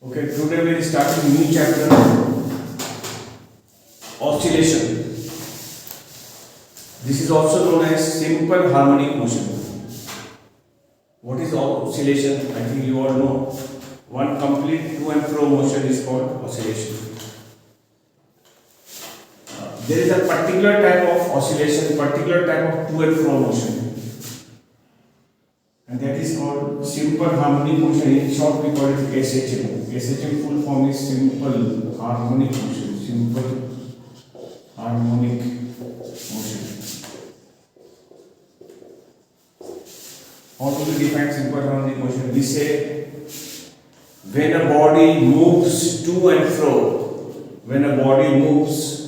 Okay, today we will start a new chapter, oscillation. This is also known as simple harmonic motion. What is oscillation? I think you all know. One complete to and fro motion is called oscillation. There is a particular type of oscillation, particular type of to and fro motion, and that is called simple harmonic motion. In short, we call it SHM. SHM full form is simple harmonic motion. Simple harmonic motion. How do we define simple harmonic motion? We say when a body moves to and fro, when a body moves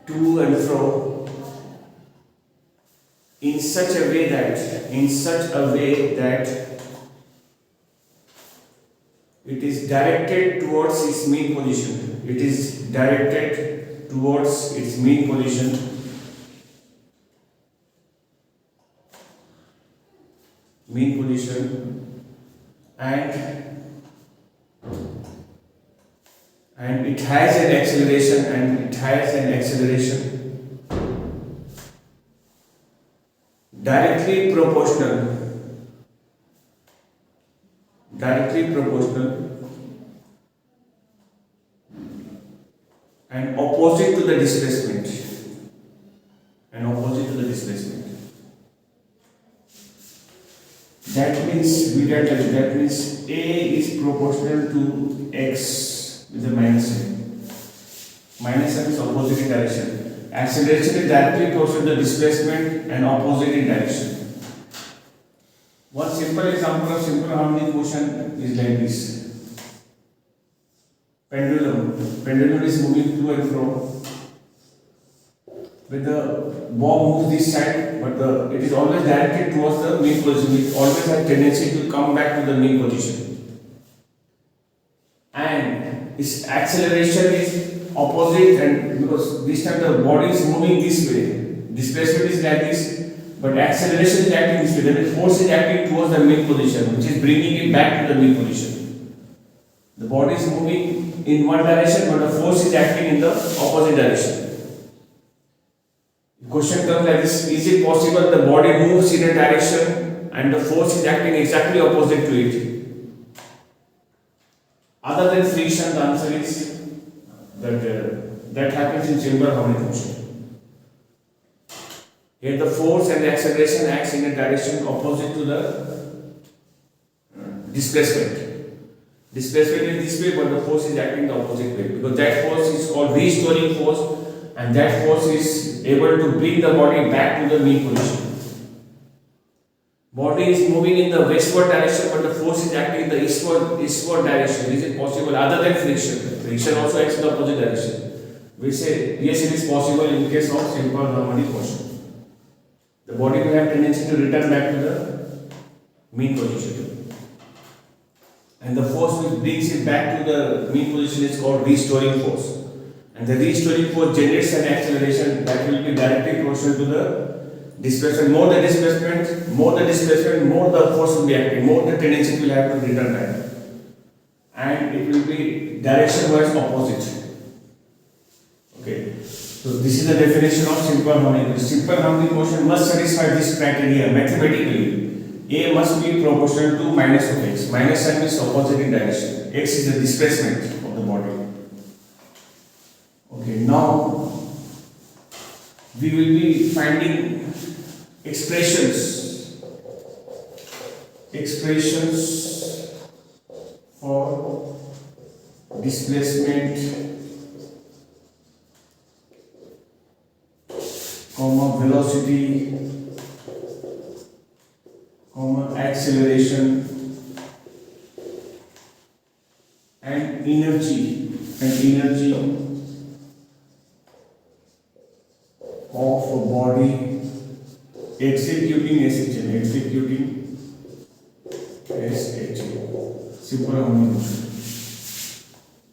to and fro in such a way that it is directed towards its mean position. It is directed towards its mean position. And it has an acceleration directly proportional and opposite to the displacement. That means A is proportional to X with a minus sign. Minus sign is opposite in direction. Acceleration is directly proportional to the displacement and opposite in direction. One simple example of simple harmonic motion is like this. Pendulum is moving to and fro. When the ball moves this side, but it is always directed towards the mean position. It always has tendency to come back to the mean position. And its acceleration is opposite, and because this time the body is moving this way, displacement is like this, but acceleration is acting this way. Then the force is acting towards the mean position, which is bringing it back to the mean position. The body is moving in one direction, but the force is acting in the opposite direction. Question comes like this: is it possible the body moves in a direction and the force is acting exactly opposite to it? Other than friction, the answer is that happens in simple harmonic motion. Here the force and the acceleration acts in a direction opposite to the displacement. Displacement is this way, but the force is acting the opposite way, because that force is called restoring force, and that force is able to bring the body back to the mean position. Body is moving in the westward direction, but the force is acting in the eastward direction. Is it possible other than friction? Friction also acts in the opposite direction. We say yes, it is possible in case of simple harmonic motion. The body will have tendency to return back to the mean position, and the force which brings it back to the mean position is called restoring force. And the restoring force generates an acceleration that will be directly proportional to the displacement. More the displacement, more the force will be acting, more the tendency will have to return back. And it will be direction-wise opposite. Okay. So this is the definition of simple harmonic motion. Simple harmonic motion must satisfy this criteria mathematically. A must be proportional to minus of x. Minus sign is opposite in direction. X is the displacement of the body. Okay, now we will be finding expressions for displacement, velocity, acceleration, and energy of a body executing SHM. Simple harmonic motion.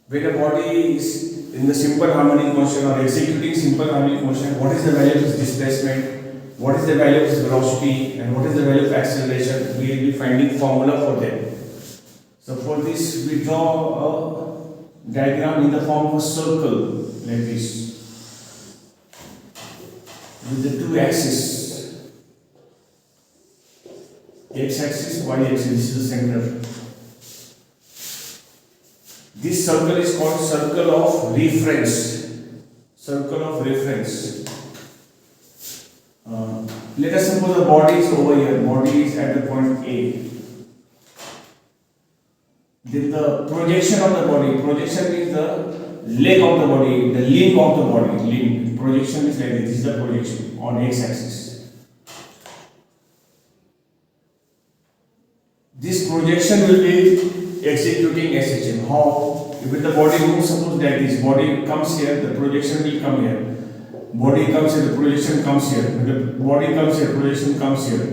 When a body is in the simple harmonic motion or executing simple harmonic motion, what is the value of its displacement, what is the value of its velocity, and what is the value of acceleration? We will be finding formula for them. So for this we draw a diagram in the form of a circle like this with the two axes, x-axis, y-axis. This is the center. This circle is called circle of reference. Circle of reference. Let us suppose the body is over here. Body is at the point A. Then the projection of the body. Projection is the leg of the body, the limb of the body. Limb. Projection is like this. This is the projection on x-axis. This projection will be executing SHM. How? If the body moves, suppose that this body comes here, the projection will come here. Body comes here, the projection comes here. When the body comes here, projection comes here.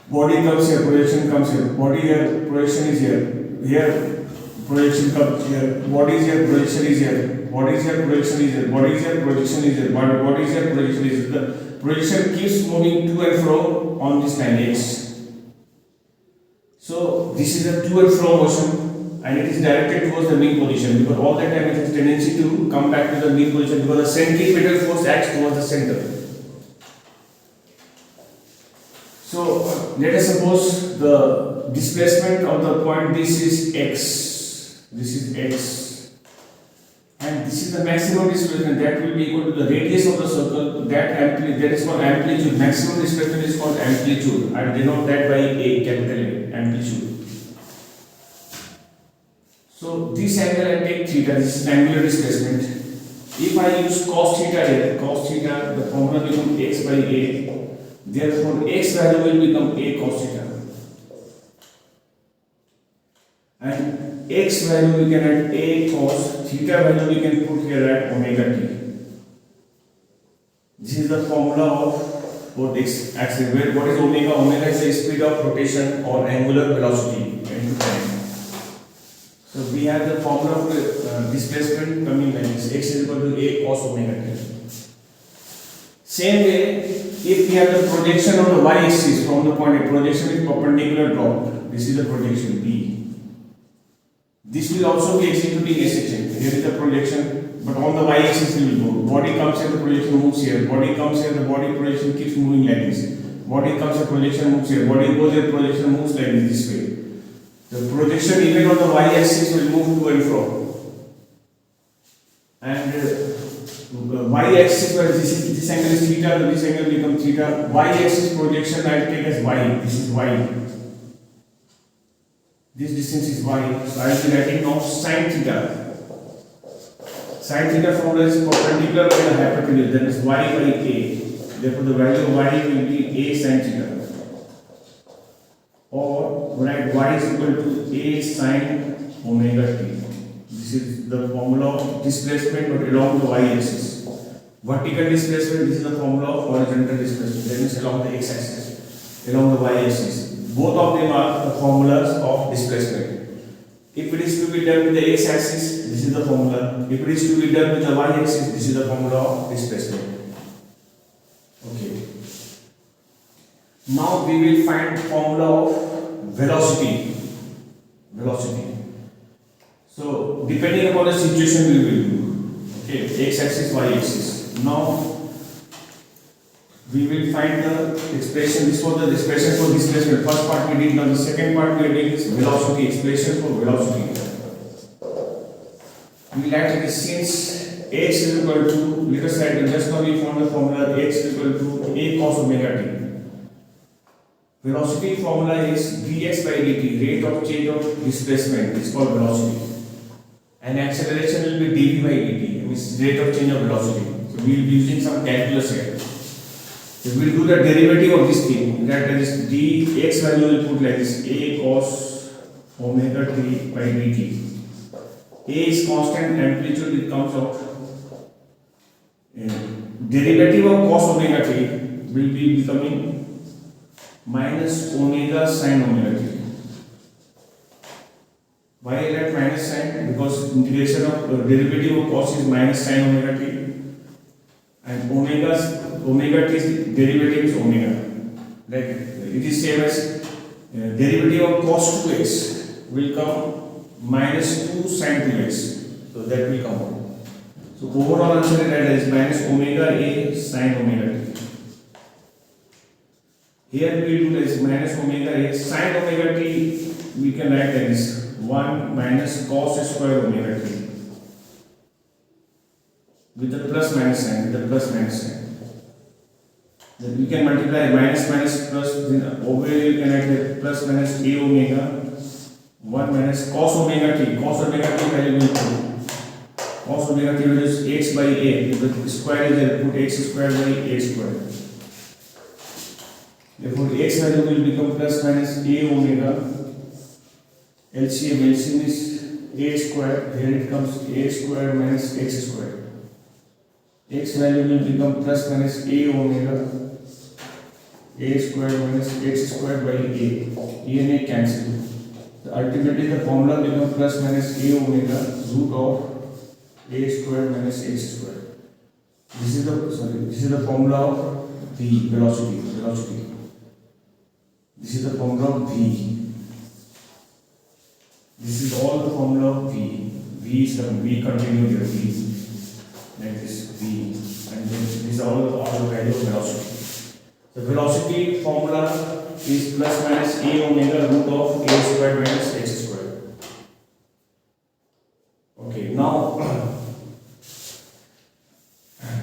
Body comes here, projection comes here. Body here, projection is here. Here, projection comes here. Body is here, projection is here. Body is here, projection is here. Body is here, projection is here. Body is here, projection is here. The projection keeps moving to and fro on this line X. So this is a to and fro motion. And it is directed towards the mean position, because all the time it has tendency to come back to the mean position, because the centripetal force acts towards the center. So let us suppose the displacement of the point, this is x, this is x, and this is the maximum displacement that will be equal to the radius of the circle. That is called amplitude. Maximum displacement is called amplitude. I denote that by A, capital A, amplitude. So this angle I take theta, this is angular displacement. If I use cos theta here, cos theta, the formula becomes x by A. Therefore, x value will become A cos theta. And x value we can add A cos, theta value we can put here at omega t. This is the formula of both x axis. What is omega? Omega is the speed of rotation or angular velocity into time. So we have the formula of displacement coming like this: x is equal to A cos omega t. Same way, if we have the projection of the y-axis from the point A, projection is perpendicular drop. This is the projection B. This will also be executing SHM. Here is the projection, but on the y-axis we will go. Body comes here, the projection moves here. Body comes here, the body projection keeps moving like this. Body comes here, projection moves here. Body goes here, projection moves like this way. The projection even on the y-axis will move to and fro. And y-axis, where this angle is theta, this angle becomes theta. Y-axis projection I take as y. This is y. This distance is y. So I will be writing now sin theta. Sin theta formula is perpendicular to the hypotenuse. That is y by a. Therefore, the value of y will be a sin theta. Or write y is equal to a sin omega t. This is the formula of displacement but along the y-axis. Vertical displacement, this is the formula of horizontal displacement. That means along the x-axis, along the y-axis. Both of them are the formulas of displacement. If it is to be done with the x-axis, this is the formula. If it is to be done with the y-axis, this is the formula of displacement. Okay. Now we will find formula of velocity. Velocity. So depending upon the situation we will do. Okay, x-axis, y-axis. Now we will find the expression. This was the expression for displacement. First part we did. Now the second part we are doing is velocity. Expression for velocity. We write it since x is equal to, let us write just now we found the formula x is equal to a cos omega t. Velocity formula is dx by dt, rate of change of displacement is called velocity. And acceleration will be dv by dt, means rate of change of velocity. So we will be using some calculus here. So we will do the derivative of this thing. That is dx value will put like this: a cos omega t by dt. A is constant, amplitude it comes out. Derivative of cos omega t will be becoming minus omega sin omega t. Why I write minus sin? Because integration of derivative of cos is minus sin omega t, and omega t's derivative is omega. Like it is same as derivative of cos 2x. will come minus 2 sin 2x. So that will come out. So overall answer is minus omega a sin omega t. Here we will do as minus omega a sin omega t. We can write as 1 minus cos square omega t with the plus minus sign. Then we can multiply minus plus. Then over here you can write the plus minus a omega 1 minus cos omega t. Cos omega t value will be cos omega t value is x by a. If the square is there, put x square by a square. Therefore, x value will become plus minus a omega. LCM is a square. Here it comes a square minus x square. X value will become plus minus a omega. A square minus x square by a. A and a cancel. Ultimately, the formula becomes plus minus a omega root of a square minus x square. This is the formula of v, velocity. This is the formula of v. This is all the formula of v. V is coming. V continue here. V. Like this v. And then this is all the value of velocity. The velocity formula is plus minus a omega root of a square minus x square. Okay, now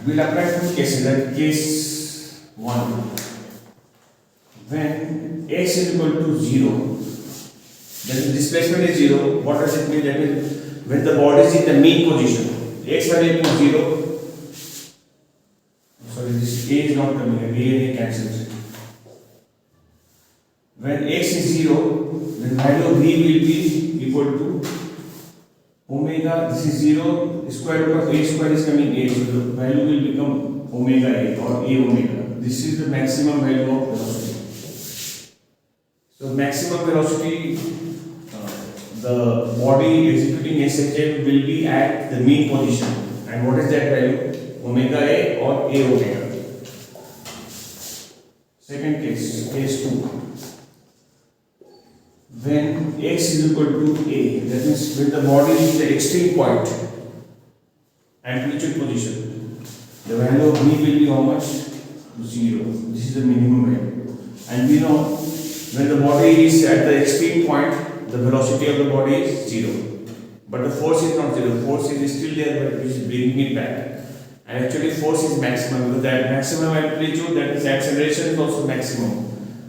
we'll apply two cases. That case 1. When x is equal to 0, then the displacement is 0. What does it mean? That is when the body is in the mean position. X value equals 0. Sorry, this a is not coming here. A cancels. When x is 0, then value of v will be equal to omega. This is 0. Square root of a square is coming a. So the value will become omega a or a omega. This is the maximum value of velocity. So maximum velocity, the body executing SHM will be at the mean position. And what is that value? Omega a or a omega. Second case, case 2. When x is equal to a, that means when the body is the extreme point, amplitude position, the value of v will be how much? 0. This is the minimum value. And we know when the body is at the extreme point, the velocity of the body is 0. But the force is not 0. Force is still there, but which is bringing it back. And actually force is maximum. Because that maximum amplitude, that is acceleration is also maximum.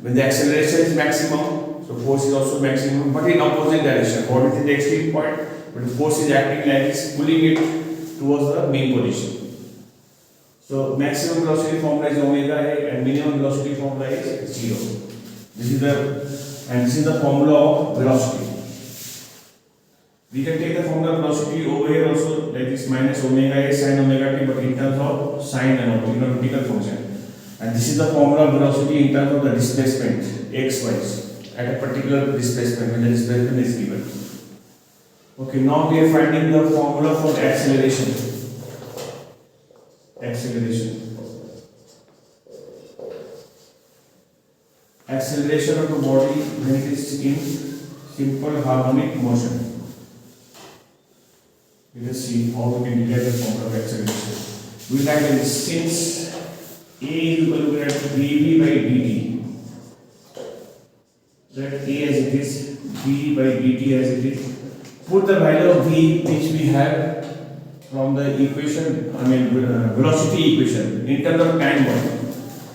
When the acceleration is maximum, so force is also maximum, but in opposite direction. Body is in the extreme point, but the force is acting like it's pulling it towards the mean position. So maximum velocity formula is omega a and minimum velocity formula is 0. This is the formula of velocity. We can take the formula of velocity over here also, like this minus omega a sin omega t, but in terms of sine and orthogonal function. And this is the formula of velocity in terms of the displacement x-wise at a particular displacement when the displacement is given. Okay, now we are finding the formula for acceleration. Acceleration of the body when it is in simple harmonic motion. Let us see how we can derive the formula of acceleration. We write as since a is equal to dv by dt. Let a as it is, d by dt as it is. Put the value of v which we have from the equation, velocity equation in terms of time body.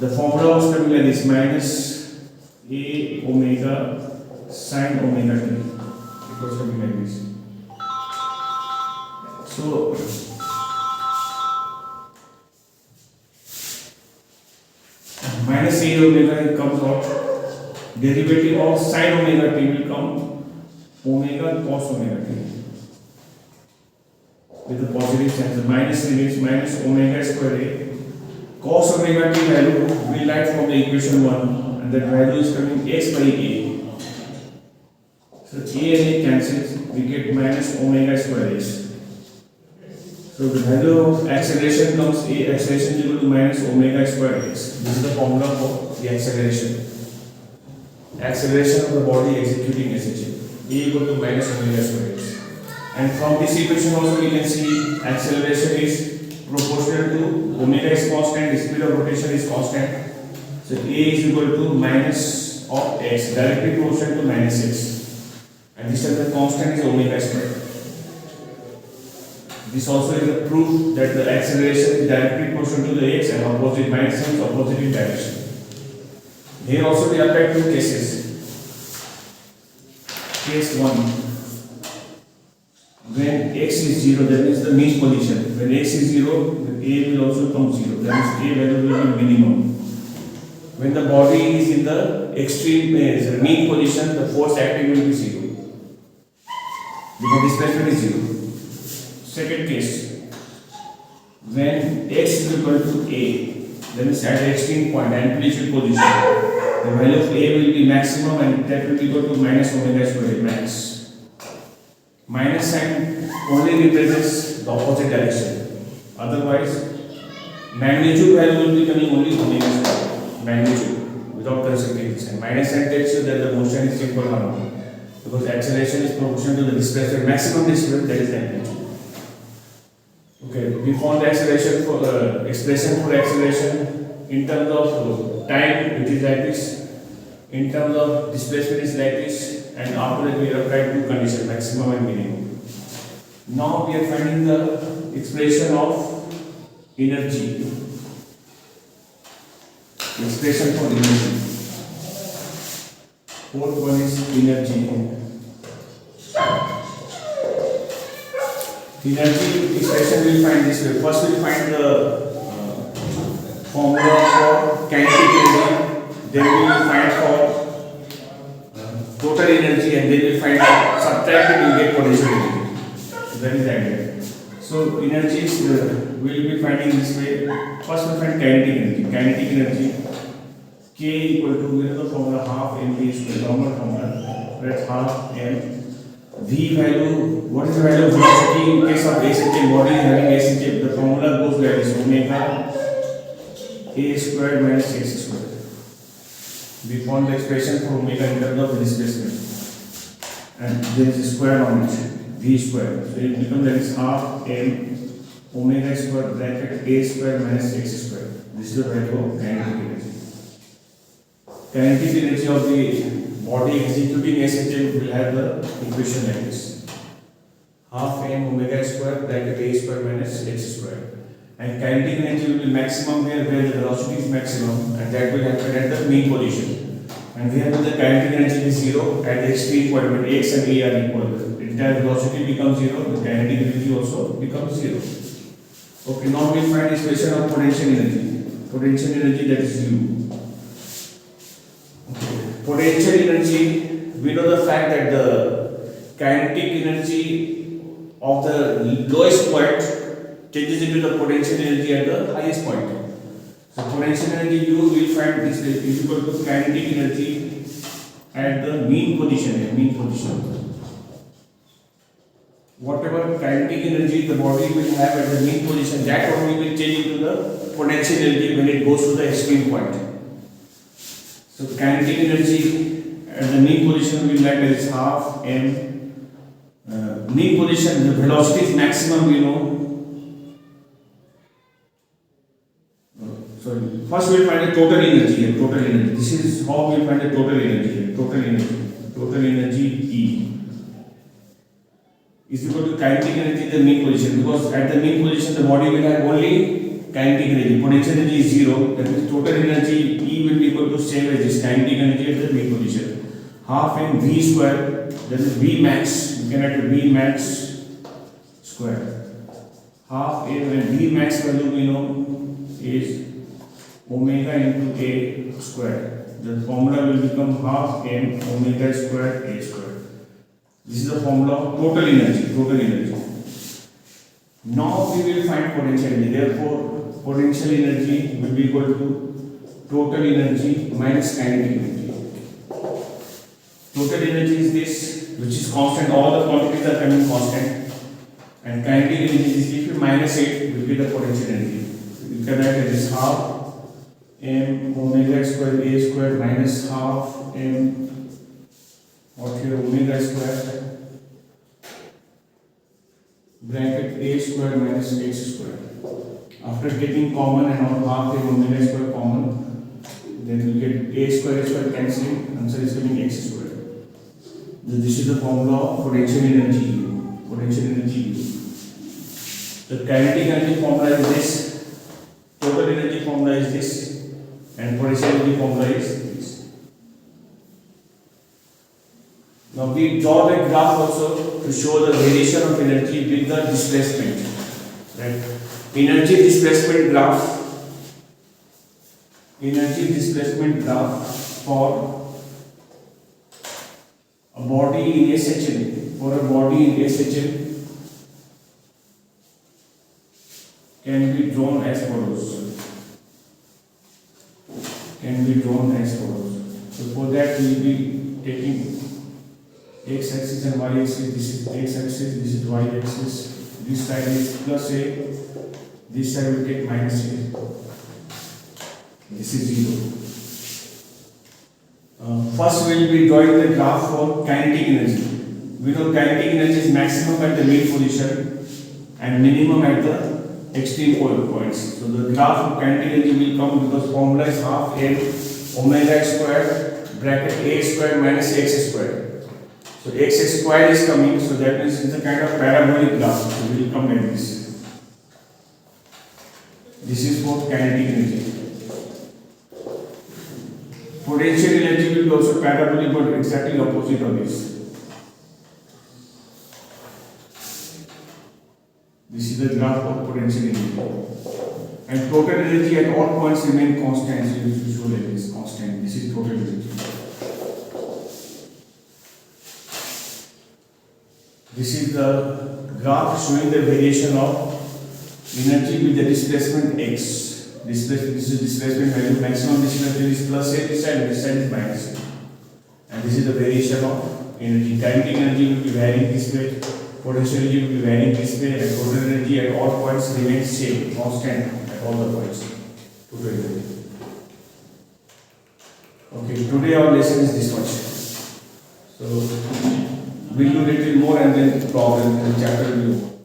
The formula was coming like this minus a omega sin omega t. It was coming like this. So minus a omega comes out. Derivative of sin omega t will come omega cos omega t. With the positive sign, the minus remains minus omega square a. Cos omega t value we write from the equation 1. And that value is coming x by a. So a and a cancels, we get minus omega square x. So the value of acceleration comes a acceleration is equal to minus omega square x. This is the formula for the acceleration. Acceleration of the body executing SHM. A equal to minus omega square x. And from this equation also we can see acceleration is proportional to omega is constant, speed of rotation is constant. So A is equal to minus of x, directly proportional to minus x. And this is the constant is omega square. This also is a proof that the acceleration is directly proportional to the x and opposite minus x, opposite in direction. Here also we apply two cases. Case 1, when x is 0, that means the mean position. When x is 0, then A will also become 0, that means A value will be minimum. When the body is in the extreme mean position, the force acting will be 0, because displacement is 0. Second case, when x is equal to A, that means at the extreme point, amplitude position, the value of A will be maximum and that will be equal to minus omega square max. Minus sign only represents the opposite direction. Otherwise, magnitude value will be coming only omega square. Magnitude without considering this. And minus sign tells you that the motion is equal harmonic. Because acceleration is proportional to the displacement. Maximum displacement, that is the amplitude. Okay, we found the acceleration for expression for acceleration in terms of time, which is like this. In terms of displacement is like this, and after that we applied two conditions, maximum and minimum. Now we are finding the expression of energy. Expression for energy. Fourth one is energy. Energy expression we will find this way. First we will find the formula for kinetic energy. Then we will find for total energy, and then we will find subtract it, we will get potential energy. So that is the idea. So energies we will be finding this way. First we will find kinetic energy. Kinetic energy K equal to, we know the formula half mv square, normal formula. That's half m. V value, what is the value of velocity in case of asymptotic body having asymptotic? The formula goes like this: omega a squared minus x squared. We found the expression for omega in terms of the displacement, and there is a square on it, v square. So it becomes that is half m omega square bracket a square minus x square. This is the value of kinetic energy. Kinetic energy of the body executing asymptotic will have the equation like this: half m omega square bracket a square minus x square. And kinetic energy will be maximum where the velocity is maximum, and that will happen at the mean position. And we have the kinetic energy is 0 at the extreme point when x and a are equal. The entire velocity becomes 0, the kinetic energy also becomes 0. Okay, now we find expression of potential energy. Potential energy, that is U. Okay. Potential energy, we know the fact that the kinetic energy of the lowest point changes into the potential energy at the highest point. So potential energy U will find this is equal to kinetic energy at the mean position. Whatever kinetic energy the body will have at the mean position, that only will change into the potential energy when it goes to the extreme point. So kinetic energy at the mean position will like as half m. Mean position, the velocity is maximum, we know. First we will find the total energy here. Total energy. This is how we will find the total energy here. Total energy. Total energy E is equal to kinetic energy in the mean position, because at the mean position the body will have only kinetic energy. Potential energy is 0. That means total energy E will be equal to same as this kinetic energy at the mean position. Half m v square. That is V max. You can write V max square. Half m, and V max value we know is omega into a square. The formula will become half m omega square a square. This is the formula of total energy. Now we will find potential energy. Therefore, potential energy will be equal to total energy minus kinetic energy. Total energy is this, which is constant. All the quantities are coming constant. And kinetic energy is, if you minus it, will be the potential energy. You can write it as half m omega square a square minus half m, got here omega square bracket a square minus x square. After taking common and on half take omega square common, then we get a square cancelling, answer is coming x square. This is the formula of potential energy U. Potential energy U. The kinetic energy formula is this, total energy formula is this, and potential energy formula is this. Now we draw the graph also to show the variation of energy with the displacement. Right? Energy displacement graph for a body in SHL, can be drawn as follows. So for that we will be taking x axis and y axis. This is x axis, this is y axis. This side is plus a, this side will take minus a. This is 0. First we will be drawing the graph for kinetic energy. We know kinetic energy is maximum at the mean position and minimum at the extreme points. So the graph of kinetic energy will come because formula is half m omega square bracket a square minus x square. So x square is coming, so that means it's a kind of parabolic graph. So it will come like this. This is for kinetic energy. Potential energy will be also parabolic but exactly opposite of this. This is the graph of potential energy. And total energy at all points remain constant. So you show like this constant. This is total energy. This is the graph showing the variation of energy with the displacement x. This is displacement value, maximum displacement is plus a, this side is minus a. And this is the variation of energy. Kinetic energy will be varying this way, potential energy will be varying this way, and total energy at all points remains same, constant at all the points. Total energy. Okay, today our lesson is this much. So we'll do little more and then problem and chapter will